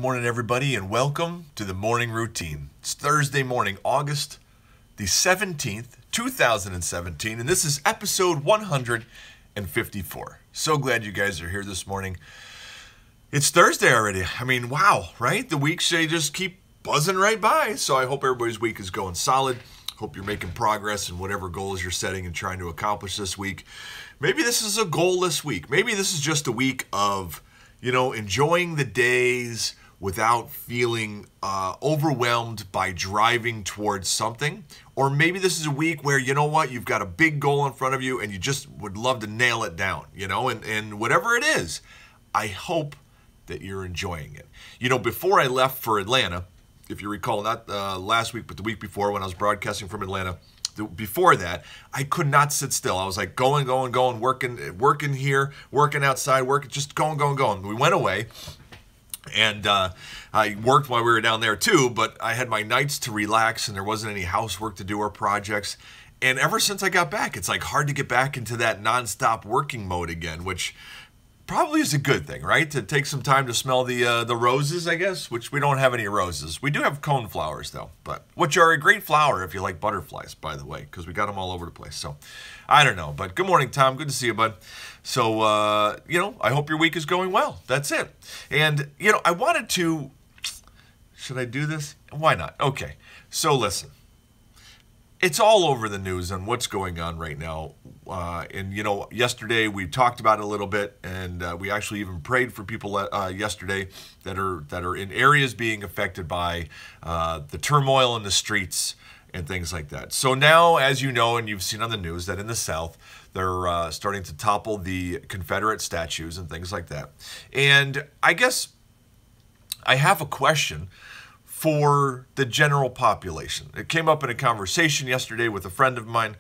Good morning, everybody, and welcome to the morning routine. It's Thursday morning, August the 17th, 2017, and this is episode 154. So glad you guys are here this morning. It's Thursday already. I mean, wow, right? The weeks, they just keep buzzing right by. So I hope everybody's week is going solid. Hope you're making progress in whatever goals you're setting and trying to accomplish this week. Maybe this is a goalless week. Maybe this is just a week of, enjoying the days without feeling overwhelmed by driving towards something. Or maybe this is a week where, you've got a big goal in front of you and you just would love to nail it down, and whatever it is, I hope that you're enjoying it. Before I left for Atlanta, if you recall, not last week, but the week before when I was broadcasting from Atlanta, before that, I could not sit still. I was like going, working here, working outside, just going. We went away. And I worked while we were down there too, but I had my nights to relax and there wasn't any housework to do or projects. And ever since I got back, it's like hard to get back into that nonstop working mode again, which probably is a good thing, right? To take some time to smell the roses, I guess, which we don't have any roses. We do have cone flowers though, but which are a great flower if you like butterflies, by the way, because we got them all over the place. So I don't know, but good morning, Tom. Good to see you, bud. So, I hope your week is going well. That's it. And, I wanted to, should I do this? Why not? Okay. So listen, it's all over the news on what's going on right now. And, yesterday we talked about it a little bit, and we actually even prayed for people yesterday that are in areas being affected by the turmoil in the streets and things like that. So now, as you know, and you've seen on the news, that in the South, they're starting to topple the Confederate statues and things like that. And I guess I have a question for the general population. It came up in a conversation yesterday with a friend of mine,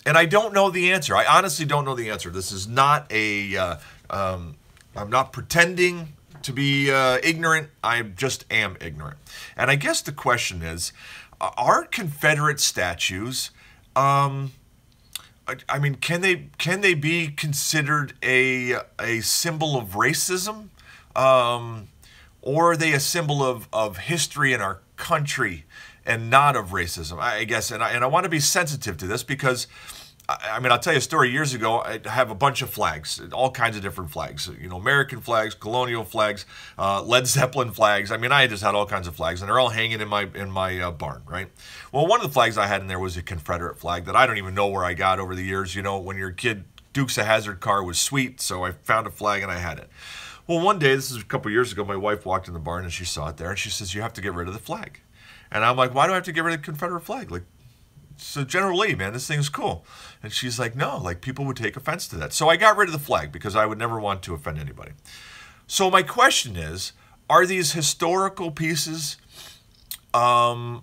and I don't know the answer. I honestly don't know the answer. This is not I'm not pretending to be ignorant. I just am ignorant. And I guess the question is, are Confederate statues, can they be considered a symbol of racism? Or are they a symbol of history in our country and not of racism? I guess, and I want to be sensitive to this because, I'll tell you a story. Years ago, I have a bunch of flags, all kinds of different flags. American flags, colonial flags, Led Zeppelin flags. I just had all kinds of flags, and they're all hanging in my barn, right? Well, one of the flags I had in there was a Confederate flag that I don't even know where I got over the years. When you're a kid, Dukes of Hazzard car was sweet, so I found a flag and I had it. Well, one day, this is a couple years ago, my wife walked in the barn and she saw it there, and she says, "You have to get rid of the flag." And I'm like, "Why do I have to get rid of the Confederate flag? So General Lee, man, this thing's cool." And she's like, "No, people would take offense to that." So I got rid of the flag because I would never want to offend anybody. So my question is, are these historical pieces, or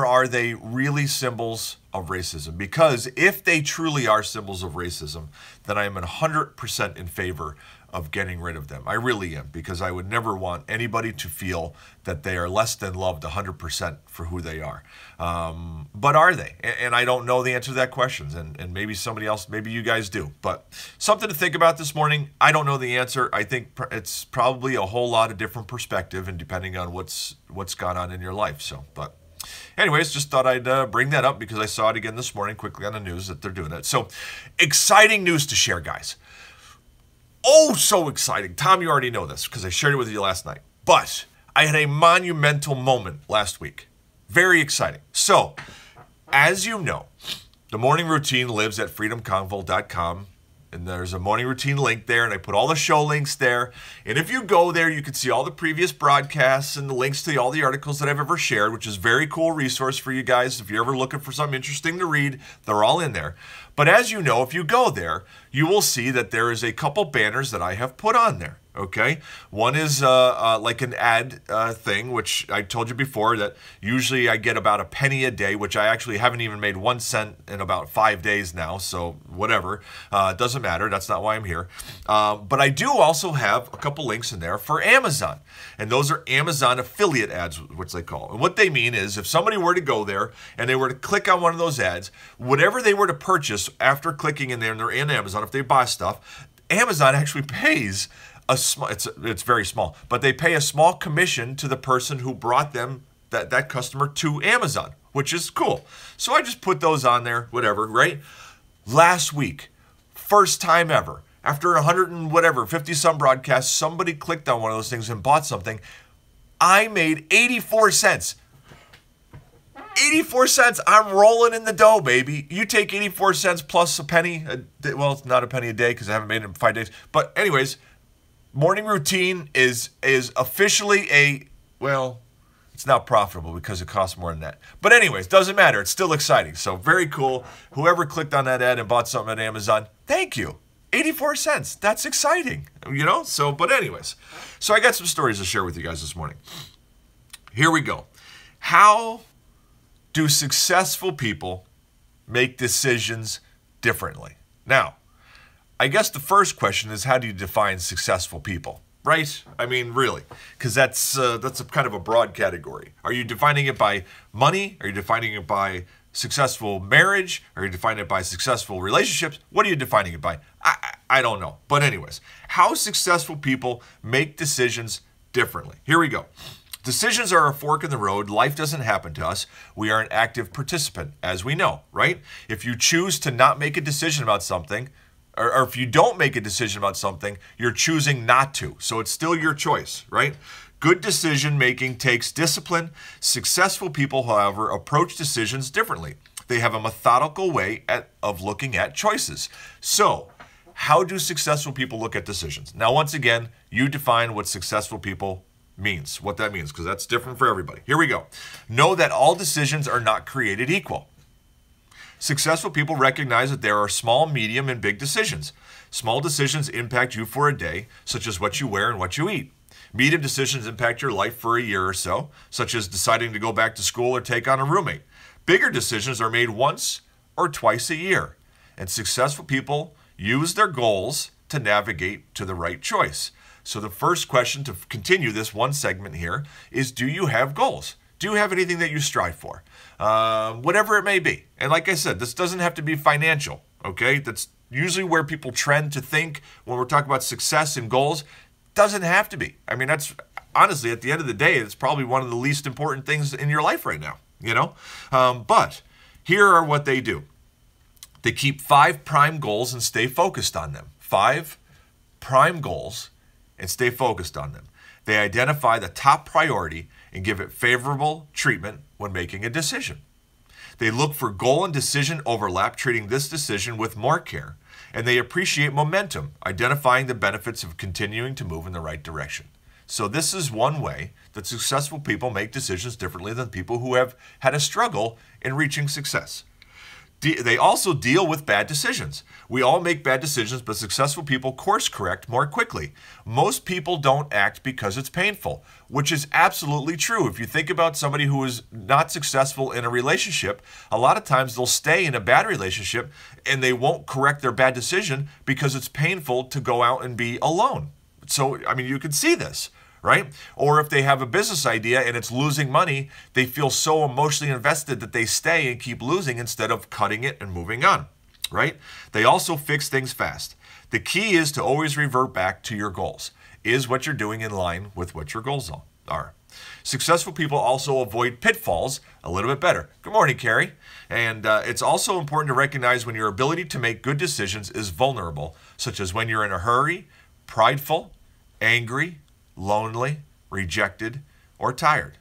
are they really symbols of racism? Because if they truly are symbols of racism, then I am 100% in favor of getting rid of them. I really am, because I would never want anybody to feel that they are less than loved 100% for who they are. But are they? And I don't know the answer to that question. And maybe somebody else, maybe you guys do. But something to think about this morning. I don't know the answer. I think it's probably a whole lot of different perspective, and depending on what's gone on in your life. So, but anyways, just thought I'd bring that up because I saw it again this morning quickly on the news that they're doing that. So exciting news to share, guys. Oh, so exciting. Tom, you already know this because I shared it with you last night. But I had a monumental moment last week. Very exciting. So, as you know, the morning routine lives at freedomconvo.com. And there's a morning routine link there, and I put all the show links there. And if you go there, you can see all the previous broadcasts and the links to all the articles that I've ever shared, which is a very cool resource for you guys. If you're ever looking for something interesting to read, they're all in there. But as you know, if you go there, you will see that there is a couple banners that I have put on there. Okay, one is like an ad thing, which I told you before that usually I get about a penny a day, which I actually haven't even made 1 cent in about 5 days now. So whatever, it doesn't matter. That's not why I'm here. But I do also have a couple links in there for Amazon, and those are Amazon affiliate ads, which they call. And what they mean is if somebody were to go there and they were to click on one of those ads, whatever they were to purchase after clicking in there and they're in Amazon, if they buy stuff, Amazon actually pays it's very small, but they pay a small commission to the person who brought them that customer to Amazon, which is cool. So I just put those on there, whatever, right? Last week, first time ever, after 100 and whatever, 50 some broadcasts, somebody clicked on one of those things and bought something. I made 84 cents. 84 cents. I'm rolling in the dough, baby. You take 84 cents plus a penny. Well, it's not a penny a day because I haven't made it in 5 days. But anyways, morning routine is officially well, it's not profitable because it costs more than that. But anyways, doesn't matter. It's still exciting. So very cool. Whoever clicked on that ad and bought something at Amazon, thank you. 84 cents. That's exciting, So, but anyways, so I got some stories to share with you guys this morning. Here we go. How do successful people make decisions differently? Now, I guess the first question is, how do you define successful people? Right? I mean, really, because that's a kind of a broad category. Are you defining it by money? Are you defining it by successful marriage? Are you defining it by successful relationships? What are you defining it by? I don't know. But anyways, how successful people make decisions differently. Here we go. Decisions are a fork in the road. Life doesn't happen to us. We are an active participant, as we know, right? If you choose to not make a decision about something, or if you don't make a decision about something, you're choosing not to. So it's still your choice, right? Good decision making takes discipline. Successful people, however, approach decisions differently. They have a methodical way of looking at choices. So, how do successful people look at decisions? Now, once again, you define what successful people means, what that means, because that's different for everybody. Here we go. Know that all decisions are not created equal. Successful people recognize that there are small, medium, and big decisions. Small decisions impact you for a day, such as what you wear and what you eat. Medium decisions impact your life for a year or so, such as deciding to go back to school or take on a roommate. Bigger decisions are made once or twice a year, and successful people use their goals to navigate to the right choice. So the first question to continue this one segment here is, do you have goals? Do you have anything that you strive for? Whatever it may be. And like I said, this doesn't have to be financial, okay? That's usually where people trend to think when we're talking about success and goals. Doesn't have to be. I mean, that's honestly, at the end of the day, it's probably one of the least important things in your life right now, But here are what they do. They keep 5 prime goals and stay focused on them. 5 prime goals and stay focused on them. They identify the top priority and give it favorable treatment when making a decision. They look for goal and decision overlap, treating this decision with more care. And they appreciate momentum, identifying the benefits of continuing to move in the right direction. So this is one way that successful people make decisions differently than people who have had a struggle in reaching success. They also deal with bad decisions. We all make bad decisions, but successful people course correct more quickly. Most people don't act because it's painful, which is absolutely true. If you think about somebody who is not successful in a relationship, a lot of times they'll stay in a bad relationship and they won't correct their bad decision because it's painful to go out and be alone. So, I mean, you can see this, right? Or if they have a business idea and it's losing money, they feel so emotionally invested that they stay and keep losing instead of cutting it and moving on, right? They also fix things fast. The key is to always revert back to your goals. Is what you're doing in line with what your goals are? Successful people also avoid pitfalls a little bit better. Good morning, Carrie. And it's also important to recognize when your ability to make good decisions is vulnerable, such as when you're in a hurry, prideful, angry, lonely, rejected, or tired.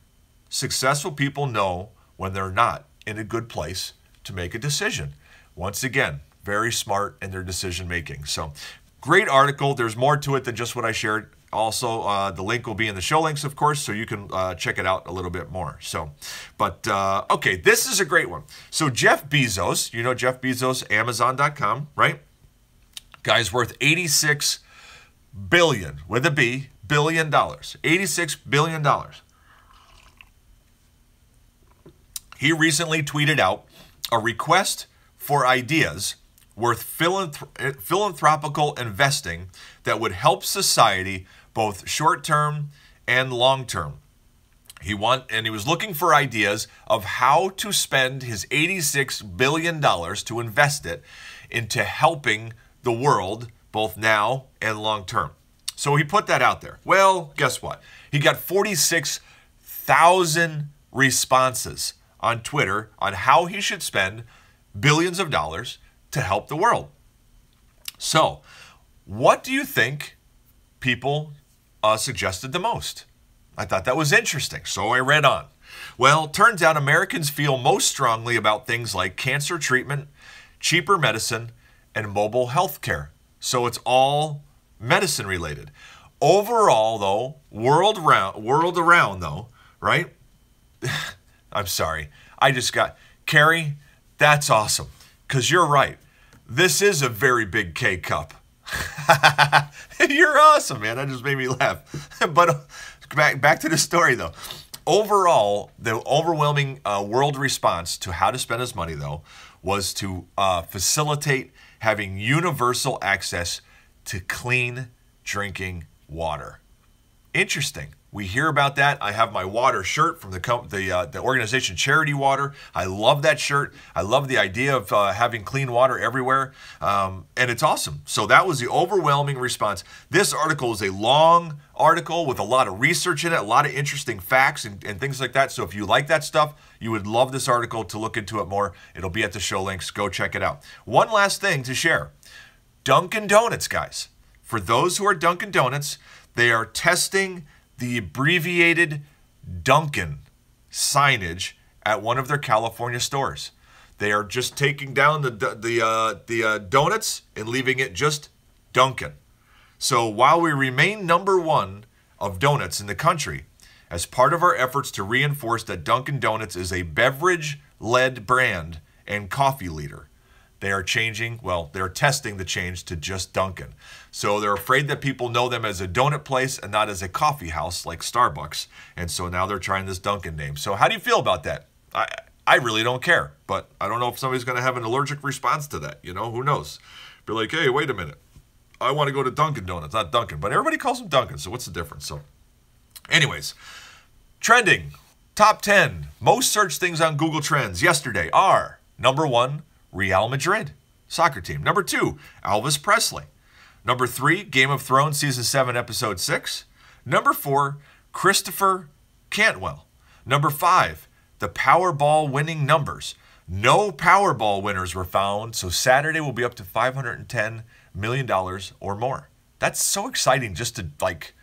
Successful people know when they're not in a good place to make a decision. Once again, very smart in their decision making. So, great article. There's more to it than just what I shared. Also, the link will be in the show links, of course, so you can check it out a little bit more. So, but okay, this is a great one. So Jeff Bezos, you know Jeff Bezos, Amazon.com, right? Guy's worth 86 billion with a B. $billion, $86 billion. He recently tweeted out a request for ideas worth philanthropical investing that would help society both short-term and long-term. He was looking for ideas of how to spend his $86 billion to invest it into helping the world both now and long-term. So he put that out there. Well, guess what? He got 46,000 responses on Twitter on how he should spend billions of dollars to help the world. So, what do you think people suggested the most? I thought that was interesting, so I read on. Well, turns out Americans feel most strongly about things like cancer treatment, cheaper medicine, and mobile health care. So it's all medicine related. Overall, though, world around, though, right? I'm sorry. I just got, Carrie, that's awesome. Because you're right. This is a very big K cup. You're awesome, man. That just made me laugh. But back to the story, though. Overall, the overwhelming world response to how to spend his money, though, was to facilitate having universal access to clean drinking water. Interesting. We hear about that. I have my water shirt from the organization Charity Water. I love that shirt. I love the idea of having clean water everywhere, and it's awesome. So that was the overwhelming response. This article is a long article with a lot of research in it, a lot of interesting facts and things like that. So if you like that stuff, you would love this article to look into it more. It'll be at the show links. Go check it out. One last thing to share. Dunkin' Donuts, guys. For those who are Dunkin' Donuts, they are testing the abbreviated Dunkin' signage at one of their California stores. They are just taking down the donuts and leaving it just Dunkin'. So while we remain number one of donuts in the country, as part of our efforts to reinforce that Dunkin' Donuts is a beverage-led brand and coffee leader, they are changing, well, they're testing the change to just Dunkin'. So they're afraid that people know them as a donut place and not as a coffee house like Starbucks. And so now they're trying this Dunkin' name. So how do you feel about that? I really don't care, but I don't know if somebody's going to have an allergic response to that. You know, who knows? Be like, hey, wait a minute. I want to go to Dunkin' Donuts, not Dunkin'. But everybody calls them Dunkin', so what's the difference? So anyways, trending. Top 10 most searched things on Google Trends yesterday are number 1, Real Madrid soccer team. Number 2, Elvis Presley. Number 3, Game of Thrones Season 7, Episode 6. Number 4, Christopher Cantwell. Number 5, the Powerball winning numbers. No Powerball winners were found, so Saturday will be up to $510 million or more. That's so exciting just to, like,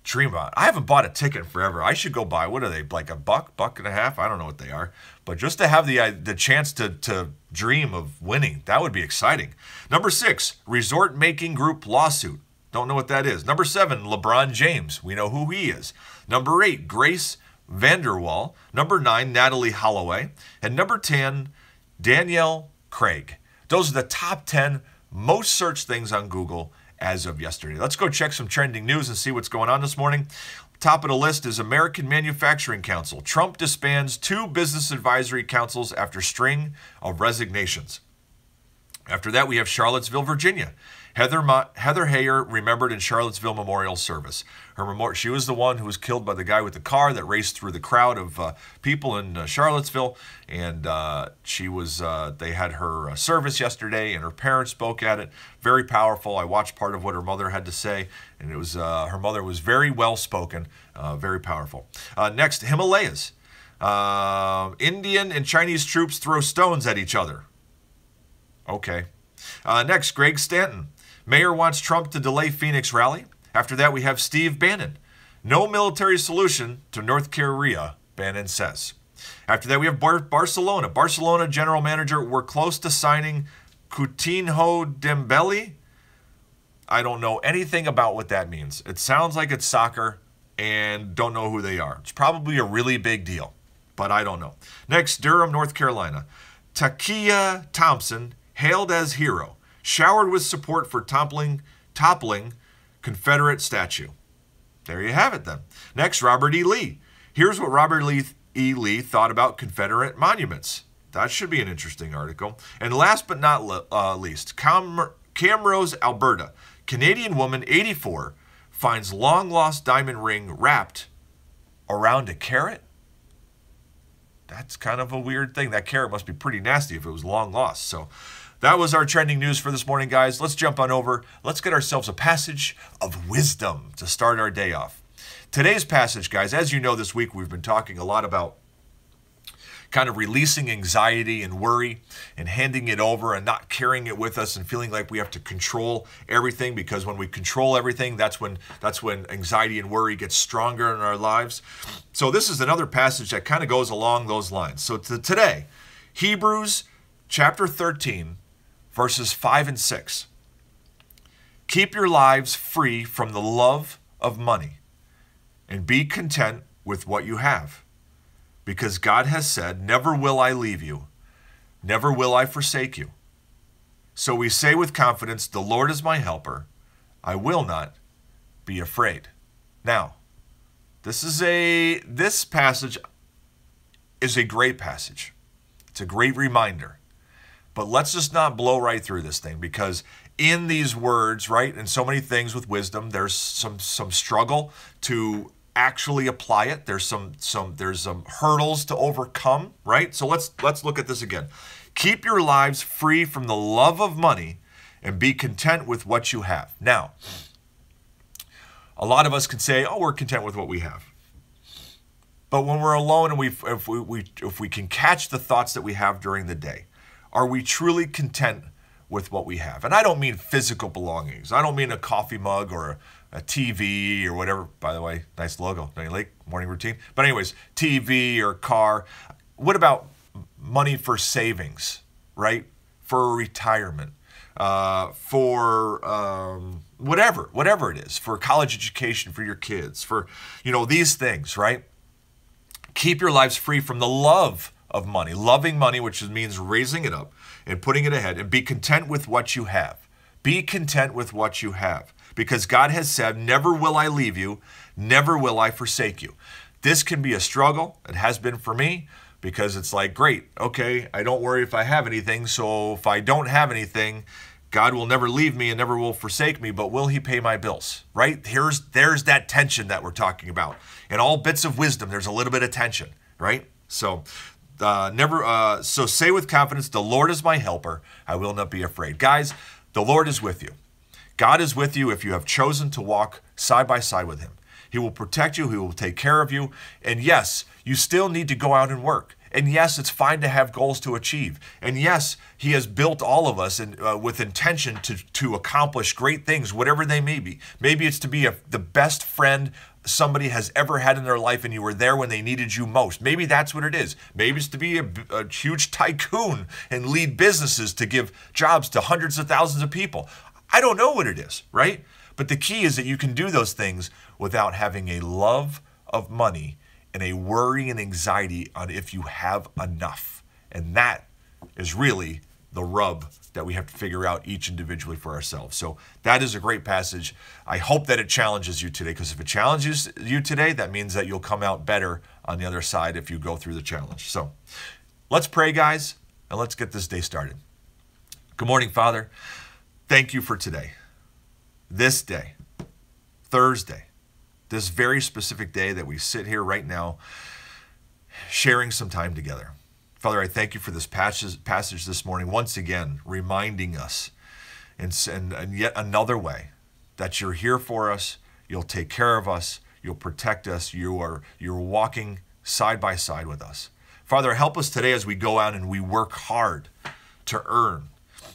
dream about. I haven't bought a ticket forever. I should go buy, what are they, like a buck and a half? I don't know what they are. But just to have the chance to dream of winning, that would be exciting. Number 6, resort making group lawsuit. Don't know what that is. Number 7, LeBron James. We know who he is. Number 8, Grace Vanderwall. Number 9, Natalie Holloway. And number 10, Danielle Craig. Those are the top 10 most searched things on Google as of yesterday. Let's go check some trending news and see what's going on this morning. Top of the list is American Manufacturing Council. Trump disbands 2 business advisory councils after string of resignations. After that, we have Charlottesville, Virginia. Heather Heyer remembered in Charlottesville Memorial Service. She was the one who was killed by the guy with the car that raced through the crowd of people in Charlottesville, and they had her service yesterday, and her parents spoke at it. Very powerful. I watched part of what her mother had to say, and it was her mother was very well spoken, very powerful. Next, Himalayas. Indian and Chinese troops throw stones at each other. Okay. Next, Greg Stanton. Mayor wants Trump to delay Phoenix rally. After that, we have Steve Bannon. No military solution to North Korea, Bannon says. After that, we have Barcelona. Barcelona general manager, we're close to signing Coutinho Dembele. I don't know anything about what that means. It sounds like it's soccer and don't know who they are. It's probably a really big deal, but I don't know. Next, Durham, North Carolina. Takia Thompson, hailed as hero, showered with support for toppling Confederate statue. There you have it then. Next, Robert E. Lee. Here's what Robert E. Lee thought about Confederate monuments. That should be an interesting article. And last but not least, Camrose, Alberta. Canadian woman, 84, finds long-lost diamond ring wrapped around a carrot. That's kind of a weird thing. That carrot must be pretty nasty if it was long lost. So that was our trending news for this morning, guys. Let's jump on over. Let's get ourselves a passage of wisdom to start our day off. Today's passage, guys, as you know, this week we've been talking a lot about kind of releasing anxiety and worry and handing it over and not carrying it with us and feeling like we have to control everything, because when we control everything, that's when anxiety and worry gets stronger in our lives. So this is another passage that kind of goes along those lines. So today, Hebrews chapter 13, verses 5 and 6. Keep your lives free from the love of money and be content with what you have. Because God has said, never will I leave you, never will I forsake you. So we say with confidence, the Lord is my helper. I will not be afraid. Now, this passage is a great passage. It's a great reminder. But let's just not blow right through this thing, because in these words, right, and so many things with wisdom, there's some struggle to actually apply it. There's some hurdles to overcome, right? So let's look at this again. Keep your lives free from the love of money and be content with what you have. Now, a lot of us can say, "Oh, we're content with what we have." But when we're alone and if we can catch the thoughts that we have during the day, are we truly content with what we have? And I don't mean physical belongings. I don't mean a coffee mug or a TV or whatever. By the way, nice logo. Don't you like? Morning routine. But anyways, TV or car. What about money for savings, right? For retirement, for whatever it is, for college education for your kids, for, these things, right? Keep your lives free from the love of money, loving money, which means raising it up and putting it ahead, and be content with what you have. Be content with what you have, because God has said, never will I leave you, never will I forsake you. This can be a struggle. It has been for me, because it's like, great, okay, I don't worry if I have anything, so if I don't have anything, God will never leave me and never will forsake me, but will he pay my bills, right? There's that tension that we're talking about. In all bits of wisdom, there's a little bit of tension, right? So so say with confidence, the Lord is my helper. I will not be afraid. Guys, the Lord is with you. God is with you if you have chosen to walk side by side with him. He will protect you. He will take care of you. And yes, you still need to go out and work. And yes, it's fine to have goals to achieve. And yes, he has built all of us with intention to accomplish great things, whatever they may be. Maybe it's to be the best friend somebody has ever had in their life and you were there when they needed you most. Maybe that's what it is. Maybe it's to be a huge tycoon and lead businesses to give jobs to hundreds of thousands of people. I don't know what it is, right? But the key is that you can do those things without having a love of money and a worry and anxiety on if you have enough. And that is really the rub that we have to figure out each individually for ourselves. So that is a great passage. I hope that it challenges you today, because if it challenges you today, that means that you'll come out better on the other side if you go through the challenge. So let's pray, guys, and let's get this day started. Good morning, Father. Thank you for today. This day, Thursday, this very specific day that we sit here right now sharing some time together. Father, I thank you for this passage this morning, once again, reminding us in yet another way that you're here for us, you'll take care of us, you'll protect us, you're walking side by side with us. Father, help us today as we go out and we work hard to earn,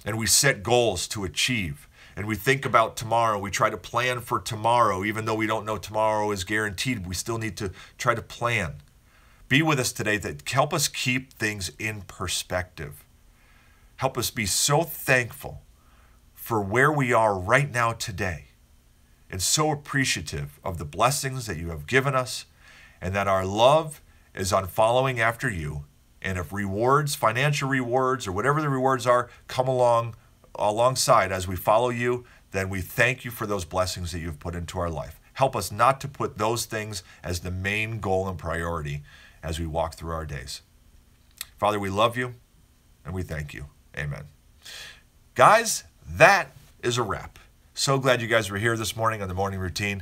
and we set goals to achieve, and we think about tomorrow. We try to plan for tomorrow, even though we don't know tomorrow is guaranteed. We still need to try to plan. Be with us today, that help us keep things in perspective. Help us be so thankful for where we are right now today, and so appreciative of the blessings that you have given us, and that our love is on following after you. And if rewards, financial rewards, or whatever the rewards are, come alongside as we follow you, then we thank you for those blessings that you've put into our life. Help us not to put those things as the main goal and priority as we walk through our days. Father, we love you and we thank you. Amen. Guys, that is a wrap. So glad you guys were here this morning on the morning routine.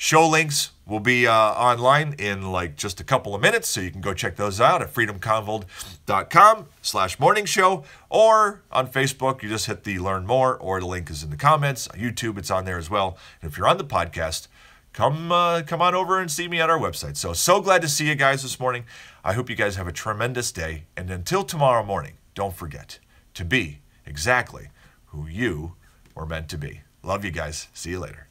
Show links will be online in like just a couple of minutes, so you can go check those out at freedomconvold.com/morning show, or on Facebook, you just hit the learn more, or the link is in the comments. On YouTube, it's on there as well. And if you're on the podcast, come on over and see me at our website. So glad to see you guys this morning. I hope you guys have a tremendous day. And until tomorrow morning, don't forget to be exactly who you were meant to be. Love you guys. See you later.